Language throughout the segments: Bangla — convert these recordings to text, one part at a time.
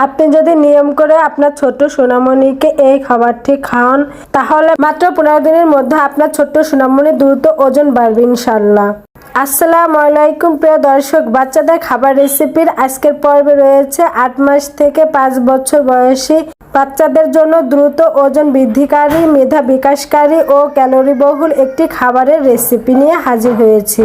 আপনি যদি নিয়ম করে আপনার ছোট্ট সোনামণিকে এই খাবারটি খাওয়ান, তাহলে মাত্র 15 দিনের মধ্যে আপনার ছোট্ট সোনামণি দ্রুত ওজন বাড়বে ইনশাল্লাহ। আসসালামু আলাইকুম প্রিয় দর্শক, বাচ্চাদের খাবার রেসিপির আজকের পর্বে রয়েছে 8 মাস থেকে 5 বছর বয়সী বাচ্চাদের জন্য দ্রুত ওজন বৃদ্ধিকারী, মেধা বিকাশকারী ও ক্যালোরিবহুল একটি খাবারের রেসিপি নিয়ে হাজির হয়েছি।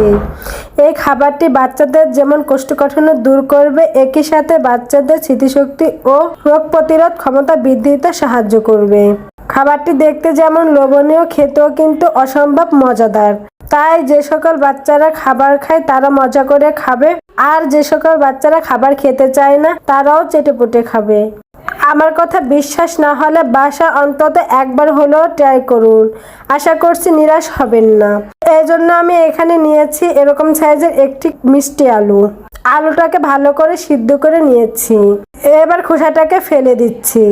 এই খাবারটি বাচ্চাদের যেমন কোষ্ঠকাঠিন্য দূর করবে, একই সাথে বাচ্চাদের স্মৃতিশক্তি ও রোগ প্রতিরোধ ক্ষমতা বৃদ্ধিতে সাহায্য করবে। খাবারটি দেখতে যেমন লোভনীয়, খেতেও কিন্তু অসম্ভব মজাদার। তাই যে সকল বাচ্চারা খাবার খায় তারা মজা করে খাবে, আর যে সকল বাচ্চারা খাবার খেতে চায় না তারাও চেটেপুটে খাবে। আমার কথা বিশ্বাস না হলে বাসা অন্তত একবার হলেও ট্রাই করুন, আশা করছি নিরাশ হবেন না। এই জন্য আমি এখানে নিয়েছি এরকম সাইজের একটি মিষ্টি আলু। আলুটাকে ভালো করে সিদ্ধ করে নিয়েছি, এবার খোসাটাকে ফেলে দিচ্ছি।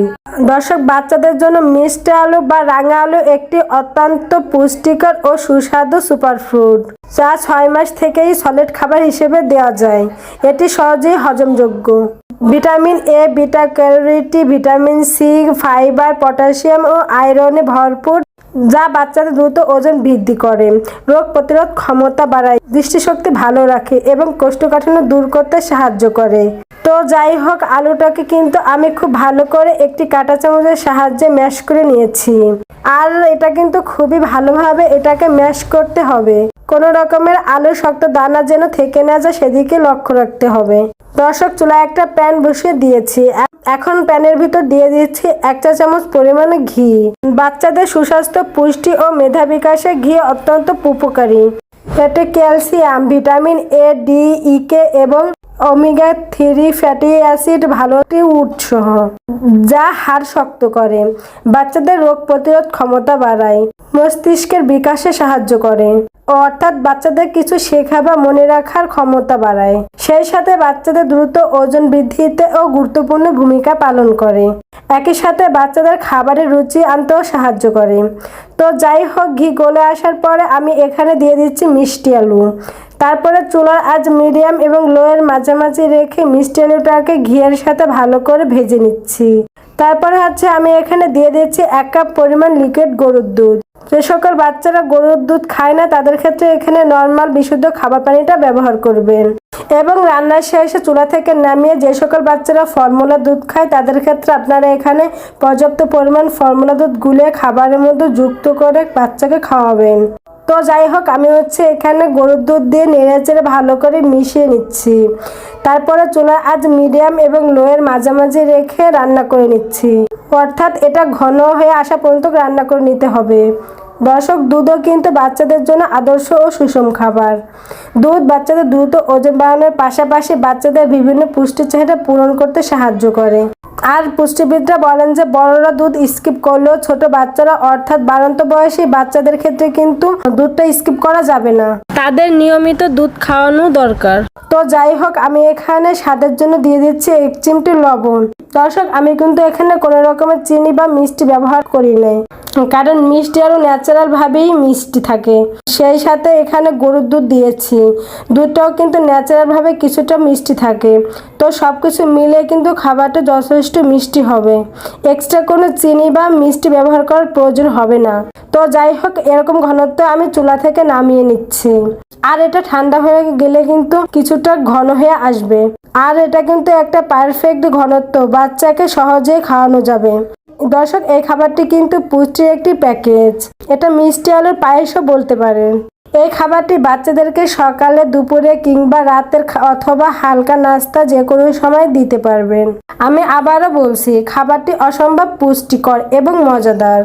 দর্শক, বাচ্চাদের জন্য মিষ্টি আলু বা রাঙা আলু একটি অত্যন্ত পুষ্টিকর ও সুস্বাদু সুপারফুড, যা 6 মাস থেকেই সলিড খাবার হিসেবে দেওয়া যায়। এটি সহজেই হজমযোগ্য। Vitamin A, beta carotene, vitamin C, fibre, potassium ও আয়রনে ভরপুর, যা বাচ্চাদের দ্রুত ওজন বৃদ্ধি করে, রোগ প্রতিরোধ ক্ষমতা বাড়ায়, দৃষ্টিশক্তি ভালো রাখে এবং কোষ্ঠকাঠিন্য দূর করতে সাহায্য করে। তো যাই হোক, আলুটাকে কিন্তু আমি খুব ভালো করে একটি কাঁটা চামচের সাহায্যে ম্যাশ করে নিয়েছি। আর এটা কিন্তু খুবই ভালোভাবে এটাকে ম্যাশ করতে হবে। কোনো রকমের আলুর শক্ত দানা যেন থেকে না যায় সেদিকে লক্ষ্য রাখতে হবে। দর্শক, চুলায় একটা প্যান বসিয়ে দিয়েছি। এখন প্যানের ভিতর দিয়ে দিচ্ছি 1 চা চামচ পরিমাণে ঘি। বাচ্চাদের সুস্বাস্থ্য, পুষ্টি ও মেধা বিকাশে ঘি অত্যন্ত উপকারী। এতে ক্যালসিয়াম, ভিটামিন এ, ডি, কে এবং ওমেগা 3 ফ্যাটি অ্যাসিড ভালো উৎস, যা হাড় শক্ত করে, বাচ্চাদের রোগ প্রতিরোধ ক্ষমতা বাড়ায়, মস্তিষ্কের বিকাশে সাহায্য করে, অর্থাৎ বাচ্চাদের কিছু শেখা বা মনে রাখার ক্ষমতা বাড়ায়। সেই সাথে বাচ্চাদের দ্রুত ওজন বৃদ্ধিতে ও গুরুত্বপূর্ণ ভূমিকা পালন করে। একই সাথে বাচ্চাদের খাবারের রুচি আনতেও সাহায্য করে। তো যাই হোক, ঘি গলে আসার পরে আমি এখানে দিয়ে দিচ্ছি মিষ্টি আলু। তারপরে চুলার আঁচ মিডিয়াম এবং লোয়ের মাঝামাঝি রেখে মিষ্টি আলুটাকে ঘিয়ের সাথে ভালো করে ভেজে নিচ্ছি। তারপরে আমি এখানে দিয়ে দিচ্ছি 1 কাপ পরিমাণ লিকুইড গরুর দুধ। যে সকল বাচ্চারা গরুর দুধ খায় না তাদের ক্ষেত্রে এখানে নর্মাল বিশুদ্ধ খাবার পানিটা ব্যবহার করবেন। এবং রান্নার শেষে চুলা থেকে নামিয়ে যে সকল বাচ্চারা ফর্মুলা দুধ খায় তাদের ক্ষেত্রে আপনারা এখানে পর্যাপ্ত পরিমাণ ফর্মুলা দুধ গুলে খাবারের মধ্যে যুক্ত করে বাচ্চাকে খাওয়াবেন। তো যাই হোক, আমি এখানে গরুর দুধ দিয়ে নেড়েচেড়ে ভালো করে মিশিয়ে নিচ্ছি। তারপরে চুলার আঁচ মিডিয়াম এবং লোয়ের মাঝামাঝি রেখে রান্না করে নিচ্ছি, অর্থাৎ এটা ঘন হয়ে আসা পর্যন্ত রান্না করে নিতে হবে। দর্শক, দুধও কিন্তু বাচ্চাদের জন্য আদর্শ ও সুষম খাবার। দুধ বাচ্চাদের দ্রুত ওজন বাড়ানোর পাশাপাশি বাচ্চাদের বিভিন্ন পুষ্টির চাহিদা পূরণ করতে সাহায্য করে। আর পুষ্টিবিদরা বলেন যে বড়রা দুধ স্কিপ করলেও ছোট বাচ্চারা অর্থাৎ বাড়ন্ত বয়সী বাচ্চাদের ক্ষেত্রে কিন্তু দুধটা স্কিপ করা যাবে না, তাদের নিয়মিত দুধ খাওয়ানো দরকার। তো যাই হোক, আমি এখানে স্বাদের জন্য দিয়ে দিচ্ছি 1 চিমটি লবণ। দর্শক, আমি কিন্তু এখানে কোনো রকমের চিনি বা মিষ্টি ব্যবহার করি নাই, কারণ মিষ্টি আরও ন্যাচারাল ভাবেই মিষ্টি থাকে। সেই সাথে এখানে গরুর দুধ দিয়েছি, দুধটাও কিন্তু ন্যাচারাল ভাবে কিছুটা মিষ্টি থাকে। তো সব কিছু মিলে কিন্তু খাবারটা যথেষ্ট মিষ্টি হবে, এক্সট্রা কোনো চিনি বা মিষ্টি ব্যবহার করার প্রয়োজন হবে না। তো যাই হোক, এরকম ঘনত্ব আমি চুলা থেকে নামিয়ে নিচ্ছি। আর এটা ঠান্ডা হয়ে গেলে কিন্তু কিছুটা ঘন হয়ে আসবে। আর এটা কিন্তু একটা পারফেক্ট ঘনত্ব, বাচ্চাকে সহজেই খাওয়ানো যাবে। দর্শক, এই খাবারটি কিন্তু পুষ্টির একটি প্যাকেজ। এটা মিষ্টি আলুর পায়েসও বলতে পারেন। এই খাবারটি বাচ্চাদেরকে সকালে, দুপুরে কিংবা রাতের অথবা হালকা নাস্তা যে কোনো সময় দিতে পারবেন। আমি আবারও বলছি, খাবারটি অসম্ভব পুষ্টিকর এবং মজাদার।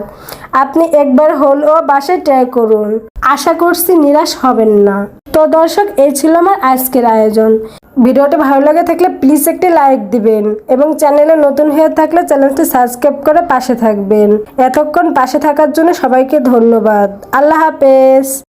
আপনি একবার হলেও বাসায় ট্রাই করুন, আশা করছি নিরাশ হবেন না। তো দর্শক, এই ছিল আমার আজকের আয়োজন। ভিডিওটি ভালো লাগে থাকলে প্লিজ একটি লাইক দিবেন এবং চ্যানেলে নতুন হয়ে থাকলে চ্যানেলটি সাবস্ক্রাইব করে পাশে থাকবেন। এতক্ষণ পাশে থাকার জন্য সবাইকে ধন্যবাদ। আল্লাহ হাফেজ।